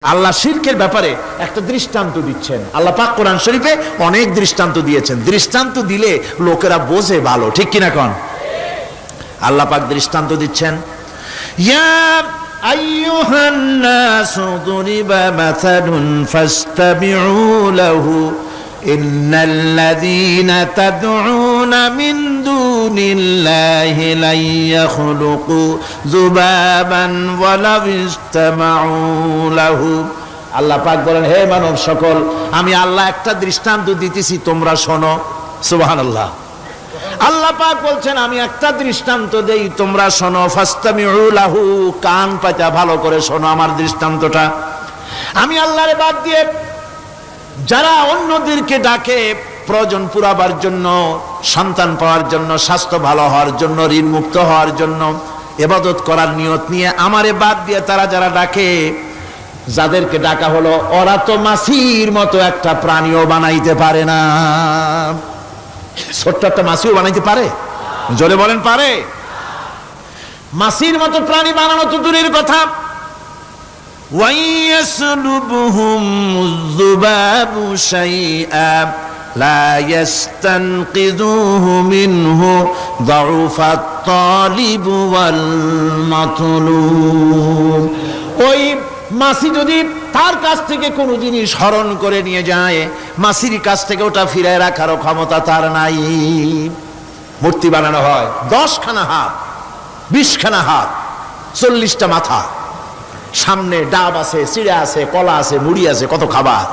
আল্লাহ শিরকের ব্যাপারে একটা দৃষ্টান্ত দিচ্ছেন। আল্লাহ পাক কোরআন শরীফে অনেক দৃষ্টান্ত দিয়েছেন। দৃষ্টান্ত দিলে লোকেরা বোঝে ভালো, ঠিক কিনা কোন? আল্লাহ পাক দৃষ্টান্ত দিচ্ছেন, ইয়া আইয়ুহান নাসু দুরিবা মাসালুন ফাসতাবিউ লাহু ইন্নাল্লাযীনা তাদউনা মিন দুনিল্লাহি লা ইয়াখলুকু যুবাবান ওয়ালাউ ইসতামাউ লাহু। আল্লাহ পাক বলেন, হে মানব সকল, আমি আল্লাহ একটা দৃষ্টান্ত দিতেছি, তোমরা শোনো। সুবহানাল্লাহ। আল্লাহ পাক বলছেন, আমি একটা দৃষ্টান্ত দেই, তোমরা শোনো। ফাসতামিউ লাহু, কান পাতা ভালো করে শোনো আমার দৃষ্টান্তটা। আমি আল্লাহরে বাদ দিয়ে যারা অন্যদেরকে ডাকে প্রয়োজন পুরাবার জন্য, সন্তান পাওয়ার জন্য, স্বাস্থ্য ভালো হওয়ার জন্য, ঋণ মুক্ত হওয়ার জন্য, ইবাদত করার নিয়ত নিয়ে আমারে বাদ দিয়ে তারা যারা ডাকে, যাদেরকে ডাকা হলো, ওরা তো মাছির মতো একটা প্রাণীও বানাইতে পারে না। ছোট্ট একটা মাছিও বানাইতে পারে? জোরে বলেন, পারে? মাছির মতো প্রাণী বানানো তো দূরের কথা, وَيَسْلُبُهُمُ الذُّبَابُ شَيْئًا لَا يَسْتَنقِذُوهُ مِنْهُ ضَعُفَ الطَّالِبُ وَالْمَطْلُوبُ। ওই মাছি যদি তার কাছ থেকে কোনো জিনিস হরণ করে নিয়ে যায়, মাছির কাছ থেকে ওটা ফিরায় রাখারও ক্ষমতা তার নাই। মূর্তি বানানো হয়, 10খানা হাত, 20খানা হাত, 40টা মাথা, সামনে ডাব আছে, চিড়া আছে, কলা আছে, মুড়ি আছে, কত খাবার।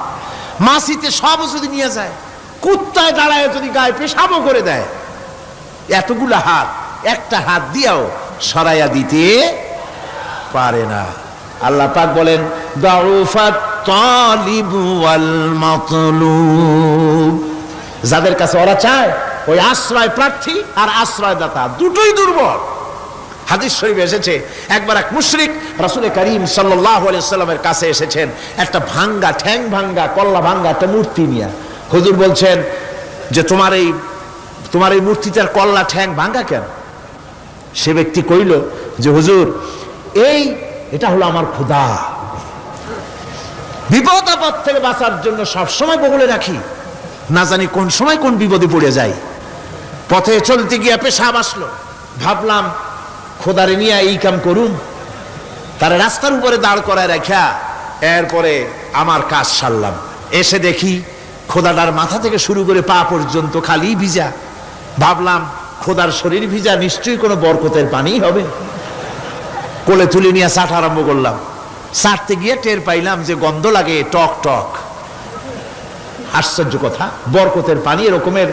মাছিতে সব যদি নিয়ে যায়, কুত্তায় দাঁড়ায় যদি গায়ে পেশাবও করে দেয়, এতগুলা হাত একটা হাত দিয়েও সরাইয়া দিতে পারে না। আল্লাহ পাক বলেন, দাউফাত তালিবু ওয়াল মাতলুব। যাদের কাছে ওরা চায়, ওই আশ্রয় প্রার্থী আর আশ্রয়দাতা দুটোই দুর্বল। হাদিস শরীফে এসেছে, একবার এক মুশরিক রাসূল করিম সাল্লাল্লাহু আলাইহি ওয়াসাল্লামের কাছে এসেছেন একটা ভাঙ্গা, ঠ্যাং ভাঙ্গা, কল্লা ভাঙ্গা একটা মূর্তি নিয়ে। হুজুর বলছেন যে তোমার এই মূর্তিটার কল্লা ঠ্যাং ভাঙ্গা কেন? সে ব্যক্তি কইল যে হুজুর, এটা হলো আমার খোদা। বিপদ আপদ থেকে বাঁচার জন্য সবসময় বগলে রাখি, না জানি কোন সময় কোন বিপদে পড়ে যাই। পথে চলতে গিয়ে পেশাব আসলো, ভাবলাম খোদারে নিয়ে এই কাম করুন, তার রাস্তার উপরে দাঁড় করায় রাখা, এরপরে আমার কাজ সারলাম। এসে দেখি খোদাটার মাথা থেকে শুরু করে পা পর্যন্ত খালি ভিজা। ভাবলাম খোদার শরীর ভিজা, নিশ্চয়ই কোনো বরকতের পানি হবে। কোলে তুলে নিয়ে চাট আরম্ভ করলাম। চাটতে গিয়ে টের পাইলাম যে গন্ধ লাগে টক টক। আশ্চর্য কথা, বরকতের পানি এরকমের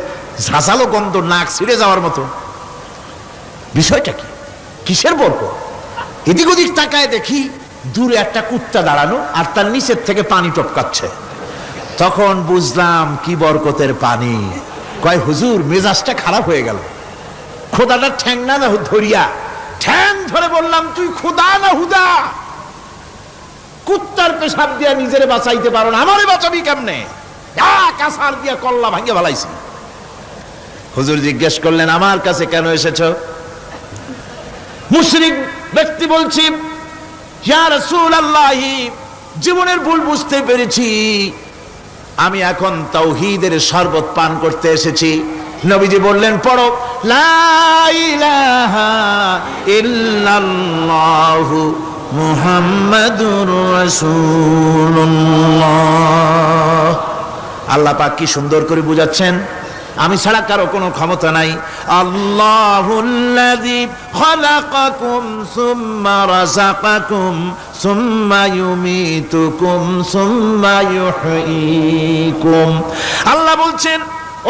ঝাঁঝালো গন্ধ, নাক ছিঁড়ে যাওয়ার মতো। বিষয়টা কি? কিসের বরকত? এদিক ওদিক তাকায় দেখি দূরে একটা কুত্তা দাঁড়ানো, আর তার নিচের থেকে পানি টপকাচ্ছে। তখন বুঝলাম কি বরকতের পানি। কয় হুজুর, মেজাজটা খারাপ হয়ে গেল। খোদাটা ঠ্যাং না ধরিয়া, ঠ্যাং ধরে বললাম, তুই খোদা না হুদা? কুত্তার পেশাব দিয়া নিজেরে বাঁচাইতে পারো না, আমারে বাঁচাবি কেমনে? কাঁসার দিয়া কল্লা ভাঙিয়ে ফেলাইছি। হুজুর জিজ্ঞেস করলেন, আমার কাছে কেন এসেছো? মুশরিক ব্যক্তি বলছি, ইয়া রাসূলুল্লাহ, জীবনের ভুল বুঝতে পেরেছি, আমি এখন তাওহীদের শরবত পান করতে এসেছি। নবীজি বললেন, পড়ো লা ইলাহা ইল্লাল্লাহু মুহাম্মাদুর রাসূলুল্লাহ। আল্লাহ পাক কি সুন্দর করে বুঝাচ্ছেন, আমি ছাড়া কারো কোনো ক্ষমতা নাই। আল্লাহুল্লাযী খালাকাকুম সুম্মা রাযাকাকুম সুম্মা ইউমীতুকুম সুম্মা ইউহয়ীকুম। আল্লাহ বলছেন,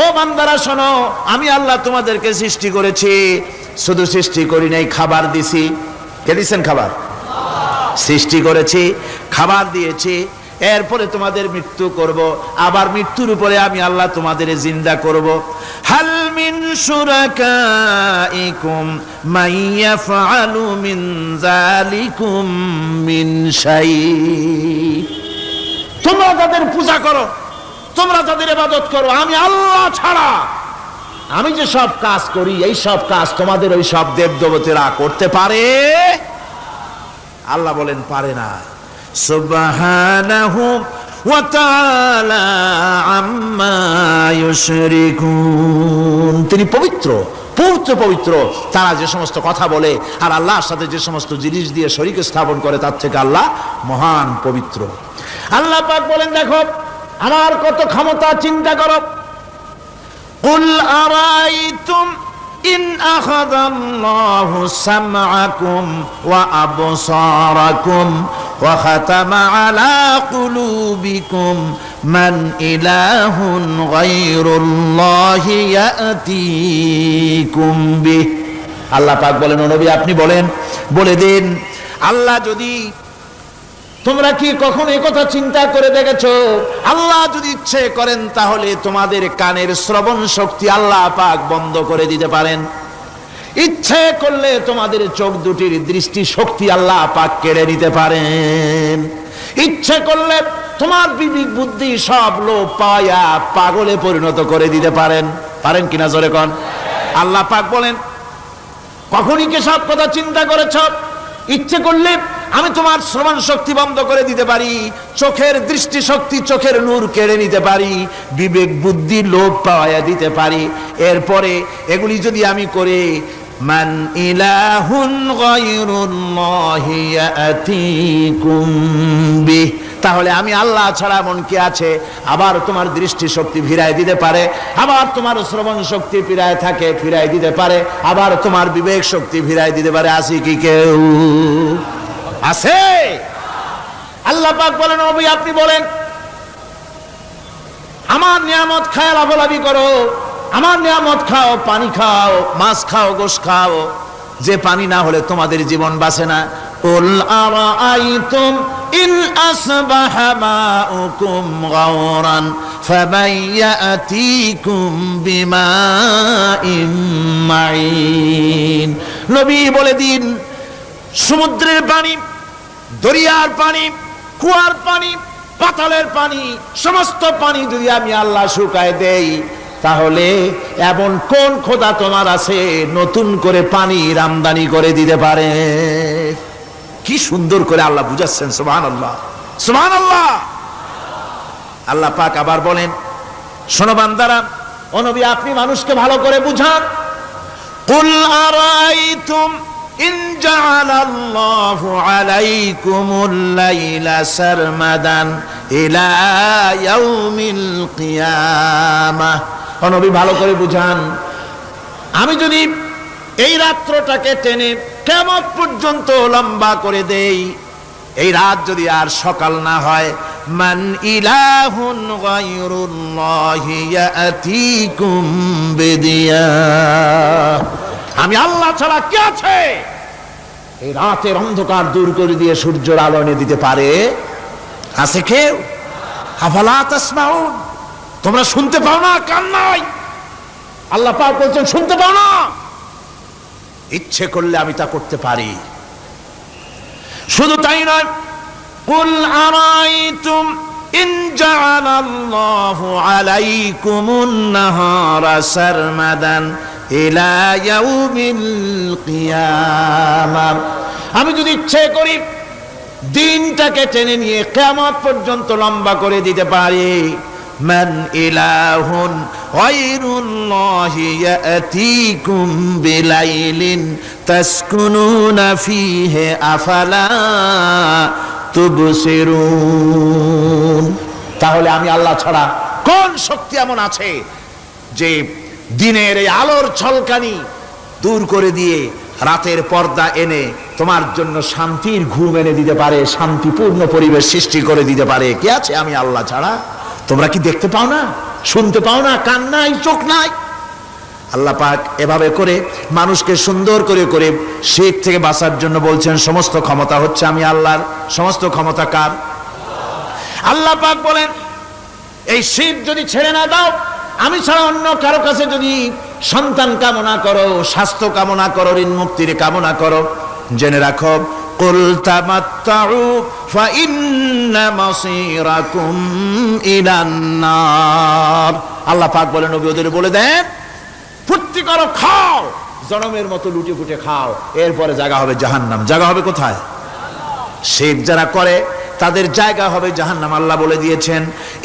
ও বান্দারা শোনো, আমি আল্লাহ তোমাদেরকে সৃষ্টি করেছি, শুধু সৃষ্টি করি নাই, খাবার দিছি। কে দিয়েছেন খাবার? সৃষ্টি করেছি, খাবার দিয়েছি, এরপরে তোমাদের মৃত্যু করব, আবার মৃত্যুর উপরে আমি আল্লাহ তোমাদের জিন্দা করব। হাল মিন শুরাকাইকুম মান ইয়াফআলু মিন যালিকুম মিন শাই। তোমরা যাদের পূজা করো, তোমরা যাদের ইবাদত করো, আমি আল্লাহ ছাড়া আমি যে সব কাজ করি, এই সব কাজ তোমাদের ওই সব দেবদেবতীরা করতে পারে? আল্লাহ বলেন, পারে না। সুবহানাহু ওয়া তাআলা আম্মা ইউশরিকুন। তিনি পবিত্র, পবিত্র। তারা যে সমস্ত কথা বলে আর আল্লাহর সাথে যে সমস্ত জিনিস দিয়ে শরীক স্থাপন করে তার থেকে আল্লাহ মহান পবিত্র। আল্লাহ পাক বলেন, দেখো আমার কত ক্ষমতা, চিন্তা করো। কুল আরাইতুম ইন আখাযাল্লাহু সামআকুম ওয়া আবসারাকুম ওয়া খাতামা আলা কুলুবিকুম মান ইলাহুন গায়রুল্লাহি ইয়াতিকুম বিহ। আল্লাহ পাক বলেন, ও নবী আপনি বলেন, বলে দিন, আল্লাহ যদি, তোমরা কি কখনো এই কথা চিন্তা করে দেখেছো, আল্লাহ যদি ইচ্ছে করেন তাহলে তোমাদের কানের শ্রবণ শক্তি আল্লাহ পাক বন্ধ করে দিতে পারেন। ইচ্ছে করলে তোমাদের চোখ দুটির দৃষ্টি শক্তি আল্লাহ পাক কেড়ে নিতে পারেন। ইচ্ছে করলে তোমার বিবেক বুদ্ধি সব লোপ পায়া পাগলে পরিণত করে দিতে পারেন। পারেন কিনা জোরে কোন? আল্লাহ পাক বলেন, কখনই কি সব কথা চিন্তা করেছ? ইচ্ছে করলে আমি তোমার শ্রবণ শক্তি বন্ধ করে দিতে পারি, চোখের দৃষ্টি শক্তি, চোখের নূর কেড়ে নিতে পারি, বিবেক বুদ্ধি লোপ পাওয়া দিতে পারি। এরপরে এগুলি যদি আমি করে, মান ইলাহুন গায়রুল্লাহি ইয়াতিকুম বিহ, তাহলে আমি আল্লাহ ছাড়া এমন কি আছে? আবার তোমার দৃষ্টি শক্তি ফিরায় দিতে পারে, আবার তোমার শ্রবণ শক্তি ফিরায় থাকে, ফিরায় দিতে পারে, আবার তোমার বিবেক শক্তি ফিরায় দিতে পারে। আছে কি কেউ? আছে? আল্লাহ পাক বলেন, নবী আপনি বলেন, আমার নিয়ামত খায় লাভালাভি করো, আমার নিয়ামত খাও, পানি খাও, মাছ খাও, গোশ খাও, যে পানি না হলে তোমাদের জীবন বাঁচে না। কুল আরাআইতুম ইন আসবাহা মাউকুম গাওরান ফাবাইয়াতিকুম বিমাইন মাইন। নবী বলে দিন, সমুদ্রের পানি, দরিয়ার পানি, কুয়ার পানি, পাতালের পানি, সমস্ত পানি যদি আমি আল্লাহ শুকায় দেই, তাহলে এমন কোন খোদা তোমার আছে নতুন করে পানির আমদানি করে দিতে পারে? কি সুন্দর করে আল্লাহ বুঝাচ্ছেন। সুবহানাল্লাহ, সুবহানাল্লাহ। আল্লাহ পাক আবার বলেন, শোনো বান্দারা, ও নবী আপনি মানুষকে ভালো করে বুঝান। কুল আরাইতুম ইন জাআলাল্লাহু আলাইকুমুল লাইলা সারমাদান ইলা ইয়াউমিল কিয়ামাহ। ও নবী ভালো করে বুঝান, আমি যদি এই রাত্রটাকে টেনে কিয়ামত পর্যন্ত লম্বা করে দেই, এই রাত যদি আর সকাল না হয়, মান ইলাহুন গায়রুল্লাহি ইয়াতিকুম বিদিয়া, আমি আল্লাহ ছাড়া কে আছে এই রাতের অন্ধকার দূর করে দিয়ে সূর্যের আলো এনে দিতে পারে? আছে কেউ? আফালা তাসমাউন, তোমরা শুনতে পাও না? কান নাই? আল্লাহ পাক বলছেন, শুনতে পাও না? ইচ্ছে করলে আমি তা করতে পারি। শুধু তাই নয়, কুল আরাইতুম ইন জাআলাল্লাহু আলাইকুমুন নাহারা সারমাদান ইলা ইয়াউমিল কিয়ামাহ, আমি যদি ইচ্ছে করি দিনটাকে টেনে নিয়ে কিয়ামত পর্যন্ত লম্বা করে দিতে পারি। মান ইলাহুন গায়রুল্লাহি ইয়াতিকুম বিলাইলিন তাসকুনুনা ফীহি আফালা তুবসিরুন, তাহলে আমি আল্লাহ ছাড়া কোন শক্তি এমন আছে যে দিনের এই আলোর ঝলকানি দূর করে দিয়ে রাতের পর্দা এনে তোমার জন্য শান্তির ঘুম এনে দিতে পারে, শান্তিপূর্ণ পরিবেশ সৃষ্টি করে দিতে পারে? কে আছে আমি আল্লাহ ছাড়া? তোমরা কি দেখতে পাও না? শুনতে পাও না? কান নাই? চোখ নাই? আল্লাহ পাক এভাবে করে মানুষকে সুন্দর করে করে শিরক থেকে বাঁচার জন্য বলছেন, সমস্ত ক্ষমতা হচ্ছে আমি আল্লাহর। সমস্ত ক্ষমতা কার? আল্লাহ পাক বলেন, এই শিরক যদি ছেড়ে না দাও, আমি ছাড়া অন্য কারো কাছে যদি সন্তান কামনা করো, স্বাস্থ্য কামনা করো, ঋণ মুক্তির কামনা করো, জেনে রাখো, কুল তামাত্তাউ ফাইন্না মাসীরাকুম ইলান নার। আল্লাহ পাক বলেন, নবী ওদের বলে দেন, ফুর্তি করো, খাও, জনমের মতো লুটে ফুটে খাও, এরপরে জায়গা হবে জাহান্নাম। জায়গা হবে কোথায়? শিরক যারা করে তাদের জায়গা হবে জাহান্নাম। আল্লাহ বলে দিয়েছেন,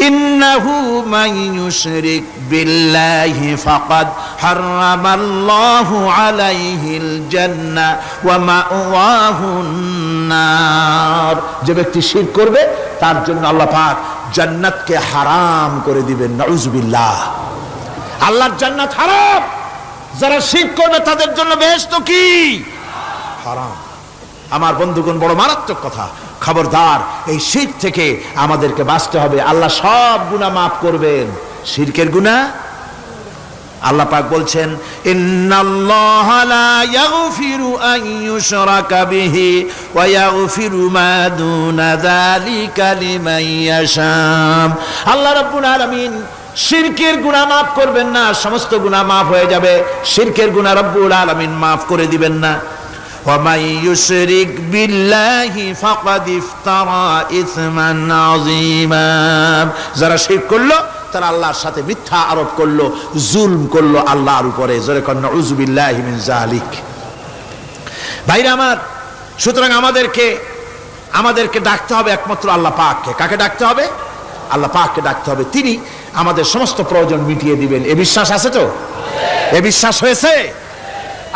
ইন্নাহু মান ইউশরিক বিল্লাহি ফাকাদ হারামাল্লাহু আলাইহিল জান্নাহ ওয়া মাওয়াহুন নার। যে ব্যক্তি শিরক করবে তার জন্য আল্লাহ পাক জান্নাতকে হারাম করে দিবেন। নাউযুবিল্লাহ। আল্লাহর জান্নাত হারাম, যারা শিরক করবে তাদের জন্য বেহেশত কি হারাম। আমার বন্ধুগণ, বড় মারাত্মক কথা। খবরদার, এই শিরক থেকে আমাদেরকে বাঁচতে হবে। আল্লাহ সব গুনাহ মাফ করবেন, শিরকের গুনাহ। আল্লাহ পাক বলছেন, ইন্নাল্লাহা লা ইয়াগফিরু আন ইউশরাকা বিহি ওয়া ইয়াগফিরু মা দুনা যালিকা লিমান ইয়াশা। আল্লাহ রাব্বুল আলামিন শিরকের গুনাহ মাফ করবেন না, সমস্ত গুনাহ মাফ হয়ে যাবে, শিরকের গুনাহ রব্বুল আলামিন মাফ করে দিবেন না। ওয়া মান ইউশরিক বিল্লাহি ফাকাদ ইফতারা ইসমান আযীমা। যারা শিরক করলো তারা আল্লাহর সাথে মিথ্যা আরোপ করলো, জুলম করলো আল্লাহর উপরে। জোরে কর নাউযুবিল্লাহি মিন যালিক। ভাইরা আমার, সুতরাং আমাদেরকে ডাকতে হবে একমাত্র আল্লাহ পাককে। কাকে ডাকতে হবে? আল্লাহ পাককে ডাকতে হবে। তিনি আমাদের সমস্ত প্রয়োজন মিটিয়ে দিবেন। এ বিশ্বাস আছে তো? এ বিশ্বাস হয়েছে?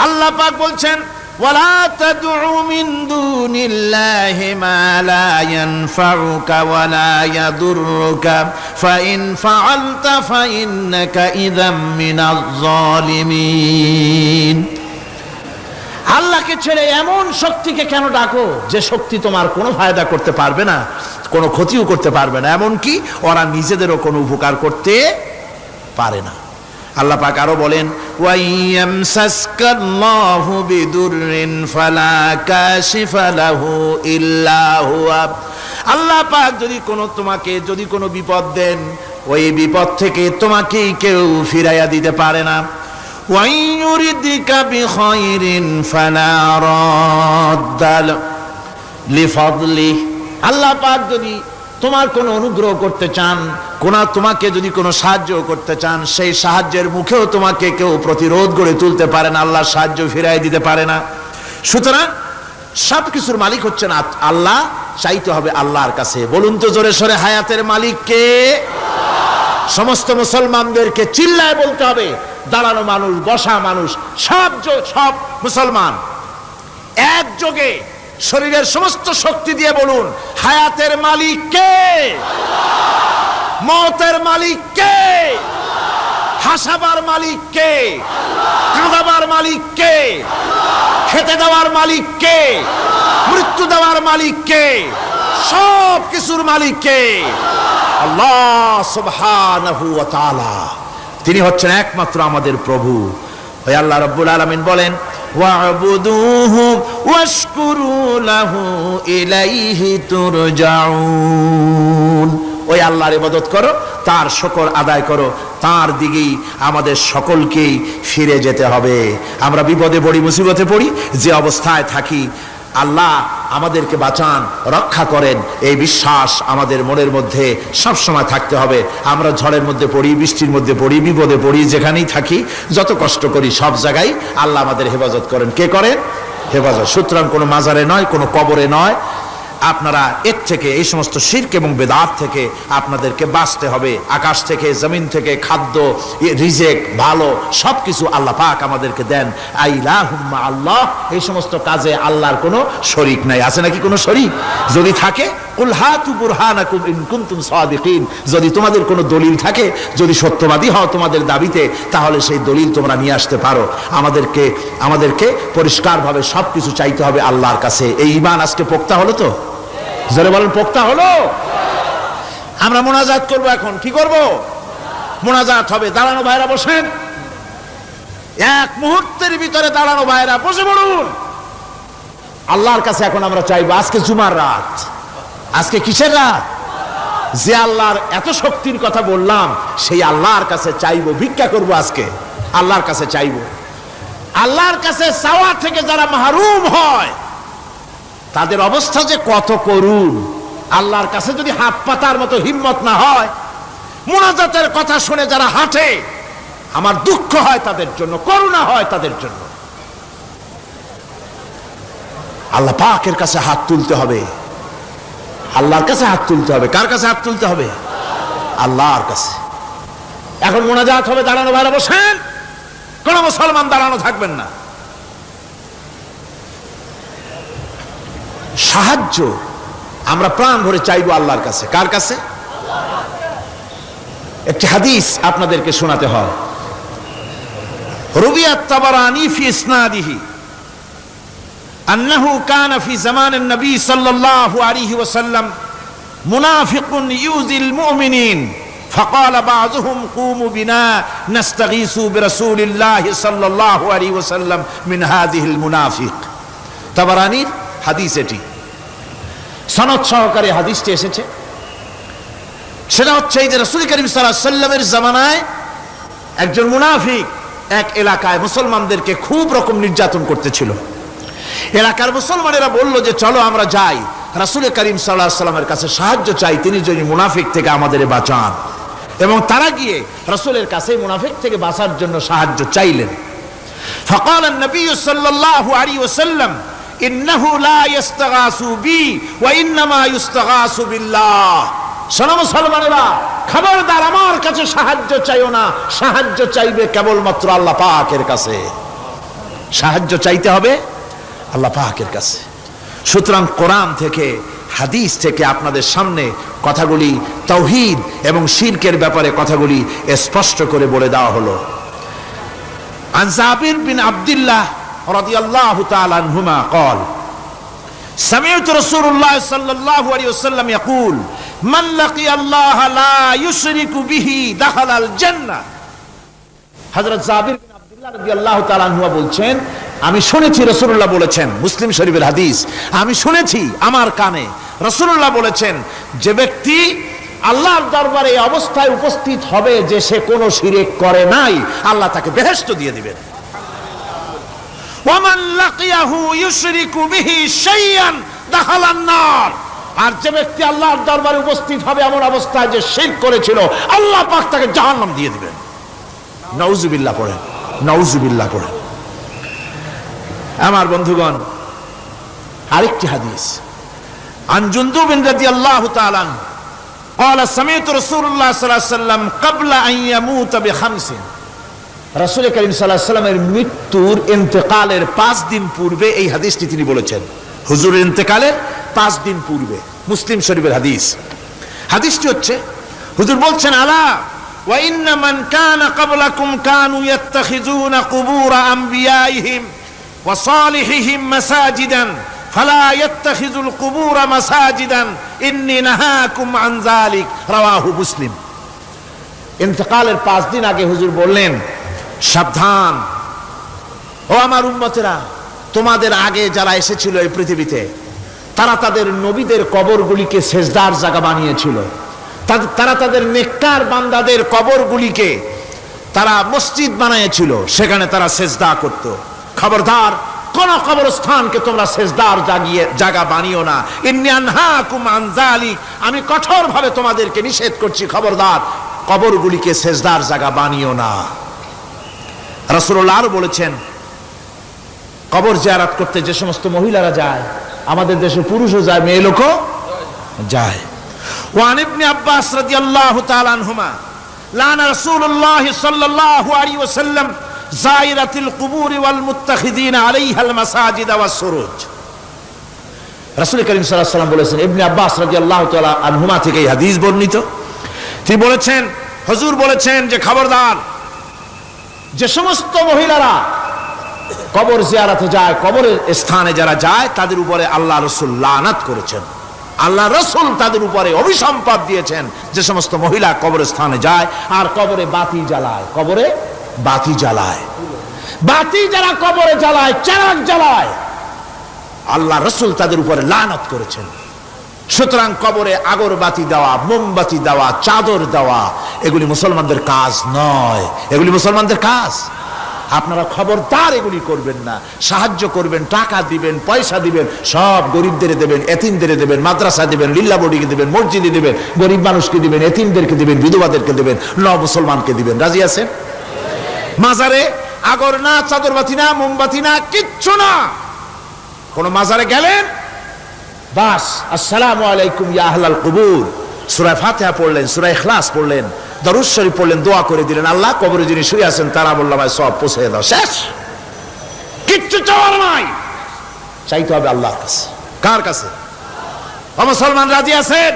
আল্লাহ পাক বলছেন, ওয়ালা তাদউ মিন দুনিল্লাহি মা লা ইয়ানফাউকা ওয়ালা ইয়াদুররুকা ফাইন ফাআলতা ফাইন্নাকা ইযাম মিনাজ জালিমিন। আল্লাহকে ছেড়ে এমন শক্তিকে কেন ডাকো যে শক্তি তোমার কোনো ফায়দা করতে পারবে না, কোনো ক্ষতিও করতে পারবে না, এমনকি ওরা নিজেদেরও কোনো উপকার করতে পারে না। আল্লাহ পাক আরো বলেন, ওয়া ইয়ামসাসকাল্লাহু বিদুররিন ফালা কাশিফা লাহু ইল্লা হুয়া। আল্লাহ পাক যদি কোনো বিপদ দেন, ওই বিপদ থেকে তোমাকে কেউ ফিরাইয়া দিতে পারে না। ওয়া ইউরিদিকা বিখাইরিন ফালা রাদ্দা লিফাদলিহি। আল্লাহ পাক যদি তোমার কোনো অনুগ্রহ করতে চান, তোমাকে যদি কোনো সাহায্য করতে চান, সেই সাহায্যের মুখেও তোমাকে কেউ প্রতিরোধ গড়ে তুলতে পারে না, আল্লাহ সাহায্য ফিরাই দিতে পারে না। সুতরাং সব কিছুর মালিক হচ্ছেন আল্লাহ। চাইতে হবে আল্লাহর কাছে। বলুন তো জোরে সোরে, হায়াতের মালিক কে? সমস্ত মুসলমানদেরকে চিল্লায় বলতে হবে। দাঁড়ানো মানুষ, বসা মানুষ, সব মুসলমান একযোগে শরীরের সমস্ত শক্তি দিয়ে বলুন, হায়াতের মালিক কে? মওতের মালিক কে? হাসাবার মালিক কে? কাঁদাবার মালিক কে? খেতে দেওয়ার মালিক কে? মৃত্যু দেওয়ার মালিক কে? সব কিছুর মালিক কে? আল্লাহ সুবহানাহু ওয়া তাআলা। তিনি হচ্ছেন একমাত্র আমাদের প্রভু। ওই আল্লাহ রাব্বুল আলামিন বলেন, ওয়া'বুদুহু ওয়াশকুরু লাহু ইলাইহি তুরজাউন। ওই আল্লাহর ইবাদত করো, তার শুকর আদায় করো, তার দিকেই আমাদের সকলকেই ফিরে যেতে হবে। আমরা বিপদে পড়ি, মুসিবতে পড়ি, যে অবস্থায় থাকি, আল্লাহ আমাদেরকে বাঁচান, রক্ষা করেন, এই বিশ্বাস আমাদের মনের মধ্যে সব সময় থাকতে হবে। আমরা ঝড়ের মধ্যে পড়ি, বৃষ্টির মধ্যে পড়ি, বিপদে পড়ি, যেখানেই থাকি, যত কষ্ট করি, সব জায়গায় আল্লাহ আমাদের হেফাজত করেন। কে করেন? হেফাজত। সুতরাং কোনো মাজারে নয়, কোনো কবরে নয়। আপনারা এর থেকে, এই সমস্ত শিরক এবং বেদাত থেকে আপনাদেরকে বাঁচতে হবে। আকাশ থেকে, জমিন থেকে খাদ্য, রিজেক, ভালো সব কিছু আল্লাহ পাক আমাদেরকে দেন। আইলাহুম্মা আল্লাহ। এই সমস্ত কাজে আল্লাহর কোনো শরীক নাই। আছে নাকি কোনো শরীক? যদি থাকে, কুল হাতু বুরহানাকুম ইন কুনতুম সাদিকিন। যদি তোমাদের কোনো দলিল থাকে, যদি সত্যবাদী হও তোমাদের দাবিতে, তাহলে সেই দলিল তোমরা নিয়ে আসতে পারো। আমাদেরকে পরিষ্কারভাবে সব কিছু চাইতে হবে আল্লাহর কাছে। এই ঈমান আজকে পোক্তা হলো তো? জোরে বলেন, পোক্তা হলো? আমরা মোনাজাত করব এখন। কি করব? মোনাজাত হবে। দাঁড়ানো ভাইরা বসেন, এক মুহূর্তের ভিতরে দাঁড়ানো ভাইরা বসে পড়ুন। আল্লাহর কাছে এখন আমরা চাইবো। আজকে জুমার রাত। আজকে কিসের রাত? যে আল্লাহর এত শক্তির কথা বললাম, সেই আল্লাহর কাছে চাইবো, ভিক্ষা করব। আজকে আল্লাহর কাছে চাইবো। আল্লাহর কাছে চাওয়া থেকে যারা মাহরুম হয়, তাদের অবস্থা যে কত করুণ। আল্লাহর কাছে যদি হাত পাতার মতো হিম্মত না হয়, মুনাজাতের কথা শুনে যারা হাঁটে, আমার দুঃখ হয় তাদের জন্য, করুণা হয় তাদের জন্য। আল্লাহ পাকের কাছে হাত তুলতে হবে। আল্লাহর কাছে হাত তুলতে হবে। কার কাছে হাত তুলতে হবে? আল্লাহর কাছে। এখন মোনাজাত হবে, দাঁড়ানো ভাইরা বসেন, কোন মুসলমান দাঁড়ানো থাকবেন না। সাহায্য আমরা প্রাণ ভরে চাইবো আল্লাহর কাছে। কার কাছে? একটি হাদিস আপনাদেরকে শোনাতে হয়। রুবিয়াত তাবারানী ফি ইসনাদিহি আন্নাহু কানা ফি জামানিন নবী সাল্লাল্লাহু আলাইহি ওয়াসাল্লাম মুনাফিকুন ইউযিল মুমিনিন فقال بعضهم قوموا بنا نستغيث برسول الله صلى الله عليه وسلم من هذه المنافق। তাবারানীর হাদিস, এটি সনদ সহকারে হাদিসটি এসেছে। সেটা হচ্ছে এই যে রাসূল করিম সাল্লাল্লাহু আলাইহি ওয়াসাল্লামের জামানায় একজন মুনাফিক এক এলাকায় মুসলমানদেরকে খুব রকম নির্যাতন করতেছিল। এলাকার মুসলমানেরা বলল যে চলো আমরা যাই, রাসূল করিম সাল্লাল্লাহু আলাইহি ওয়াসাল্লামের কাছে সাহায্য চাই, তিনি যদি মুনাফিক থেকে আমাদের বাঁচান। এবং তারা গিয়ে রাসূলের কাছে মুনাফিক থেকে বাঁচার জন্য সাহায্য চাইলেন। فقال النبي صلى الله عليه وسلم إنه لا يستغاث بي وإنما يستغاث بالله। শোনো মুসলমানেরা, খবরদার আমার কাছে সাহায্য চাইও না, সাহায্য চাইবে কেবলমাত্র আল্লাহ পাকের কাছে। সাহায্য চাইতে হবে আল্লাহ পাকের কাছে। সুতরাং কোরআন থেকে, হাদিস থেকে আপনাদের সামনে কথাগুলি তাওহীদ এবং শিরকের ব্যাপারে কথাগুলি স্পষ্ট করে বলে দেওয়া হলো। আন জাবির বিন আব্দুল্লাহ রাদিয়াল্লাহু তাআলা আনহুমা قال سمعت رسول الله صلى الله عليه وسلم يقول من لقي الله لا يشرك به دخل الجنة। হযরত জাবির বিন আব্দুল্লাহ রাদিয়াল্লাহু তাআলা আনহু বলছেন, আমি শুনেছি রাসূলুল্লাহ বলেছেন, মুসলিম শরীফের হাদিস, আমি শুনেছি আমার কানে রাসূলুল্লাহ বলেছেন, যে ব্যক্তি আল্লাহর দরবারে এই অবস্থায় উপস্থিত হবে যে সে কোনো শিরক করে নাই, আল্লাহ তাকে বেহেশত দিয়ে দিবেন। ওয়ামান লাকিয়াহু ইউশরিকু বিহি শাইআন দাখালান নার। আর যে ব্যক্তি আল্লাহর দরবারে উপস্থিত হবে এমন অবস্থায় যে শিরক করেছিল, আল্লাহ পাক তাকে জাহান্নাম দিয়ে দিবেন। নাউজুবিল্লাহ পড়েন, নাউজুবিল্লাহ পড়েন। আমার বন্ধুগণ, আরেকটি হাদিস আন জুনদুব রাদিয়াল্লাহু তাআলা قال سمعت رسول الله صلى الله عليه وسلم قبل ان يموت بخمس। রাসূল করিম সাল্লাল্লাহু আলাইহি ওয়াসাল্লামের মৃত্যুর ইন্তেকালের 5 দিন পূর্বে এই হাদিসটি তিনি বলেছেন। হুজুরের ইন্তেকালের 5 দিন পূর্বে, মুসলিম শরীফের হাদিস। হাদিসটি হচ্ছে, হুজুর বলছেন, আলা ওয়া ইন্না মান কানা ক্বাবলাকুম কানু ইয়াত্তাখিযুনা কুবুর আমবিয়াইহিম ওয়া সালিহিহিম মাসাজিদান ফালা ইয়াত্তাখিযুল কুবুর মাসাজিদান ইন্নী নাহাকুম আন যালিক। রাওয়াহু মুসলিম। ইন্তেকালের 5 দিন আগে হুজুর বললেন, সাবধান ও আমার উম্মতেরা, তোমাদের আগে যারা এসেছিল এই পৃথিবীতে তারা তাদের নবীদের কবরগুলিকে সেজদার জায়গা বানিয়েছিল। তারা তাদের নেককার বান্দাদের কবরগুলিকে তারা মসজিদ বানিয়েছিল, সেখানে তারা সেজদা করত। খবরদার, কোন কবরস্থানকে তোমরা সেজদার জায়গা বানিও না। ইন্নী আনহাকুম আন যালিক, আমি কঠোরভাবে তোমাদেরকে নিষেধ করছি, খবরদার কবরগুলিকে সেজদার জায়গা বানিও না। রাসূলুল্লাহ আরো বলেছেন, কবর জিয়ারত করতে যে সমস্ত মহিলারা যায়, আমাদের দেশে পুরুষও যায়, মেয়ে লোকও যায়। ওয়ান ইবনে আব্বাস রাদিয়াল্লাহু তাআলা আনহুমা লানা রাসূলুল্লাহ সাল্লাল্লাহু আলাইহি ওয়াসাল্লাম যায়রাতিল কুবুর ওয়াল মুত্তাখিযিনা আলাইহাল মাসাজিদ ওয়াস সুরুজ। রাসূল করিম সাল্লাল্লাহু আলাইহি ওয়াসাল্লাম বলেছেন, ইবনে আব্বাস রাদিয়াল্লাহু তাআলা আনহুমা থেকে এই হাদিস বর্ণিত, তিনি বলেছেন, হুজুর বলেছেন যে খবরদার, যে সমস্ত মহিলারা কবর জিয়ারতে যায়, কবরের স্থানে যারা যায়, তাদের উপরে আল্লাহ রাসূল লানত করেছেন। আল্লাহ রাসূল তাদের উপরে অভিসম্পাত দিয়েছেন যে সমস্ত মহিলা কবরস্থানে যায় আর কবরে বাতি জ্বালায়, কবরে বাতি জ্বালায়, বাতি যারা কবরে জ্বালায়, চিরাগ জ্বালায়, আল্লাহ রাসূল তাদের উপরে লানত করেছেন। সুতরাং কবরে আগরবাতি দেওয়া, মোমবাতি দেওয়া, চাদর দেওয়া, এগুলি মুসলমানদের কাজ নয়, এগুলি মুসলমানদের কাজ। আপনারা খবরদার এগুলি করবেন না। সাহায্য করবেন, টাকা দিবেন, পয়সা দিবেন, সব গরিবদের দেবেন, এতিমদের দেবেন, মাদ্রাসা দিবেন, লিল্লা বোর্ডিকে দিবেন, মসজিদে দিবেন, গরিব মানুষকে দিবেন, এতিমদেরকে দিবেন, বিধবাদেরকে দিবেন, মুসলমানকে দিবেন। রাজি আছেন? মাজারে আগর না, চাদরবাতি না, মোমবাতি না, কিচ্ছু না। কোন মাজারে গেলেন, বাস আসসালামু আলাইকুম ইয়া আহলাল কুবুর, সূরা ফাতিহা পড়লেন, সূরা ইখলাস পড়লেন, দরুদ শরীফ পড়লেন, দোয়া করে দিলেন, আল্লাহ কবরে যিনি শুয়ে আছেন তারা বললাম সব পৌঁছে দাও, শেষ। কিচ্ছু চাওয়ার নাই, চাইতে হবে আল্লাহর কাছে। কার কাছে? ও মুসলমান, রাজি আছেন?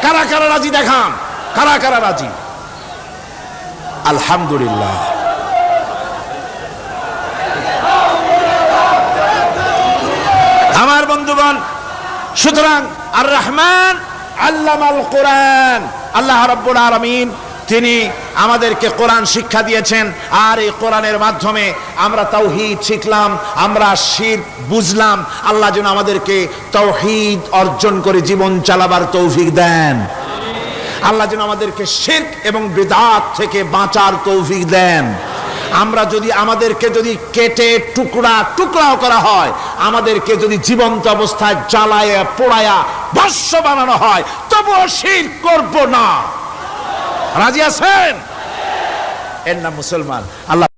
কারা কারা রাজি দেখান, কারা কারা রাজি? আলহামদুলিল্লাহ। আমার বন্ধুগণ, সুতরাং আর রহমান আল্লামাল কোরআন, আল্লাহ রাব্বুল আলামিন তিনি আমাদেরকে কোরআন শিক্ষা দিয়েছেন। আর এই কোরআনের মাধ্যমে আমরা তাওহীদ শিখলাম, আমরা শিরক বুঝলাম। আল্লাহ যেন আমাদেরকে তাওহীদ অর্জন করে জীবন চালাবার তৌফিক দেন। আল্লাহ যেন আমাদেরকে শিরক এবং বিদআত থেকে বাঁচার তৌফিক দেন। আমরা যদি আমাদেরকে যদি কেটে টুকরা টুকরাও করা হয়, আমাদেরকে যদি জীবন্ত অবস্থায় জ্বালায়া পোড়ায়া ভস্ম বানানো হয়, তবুও শিরক করব না। রাজি আছেন? এর নাম মুসলমান। আল্লাহ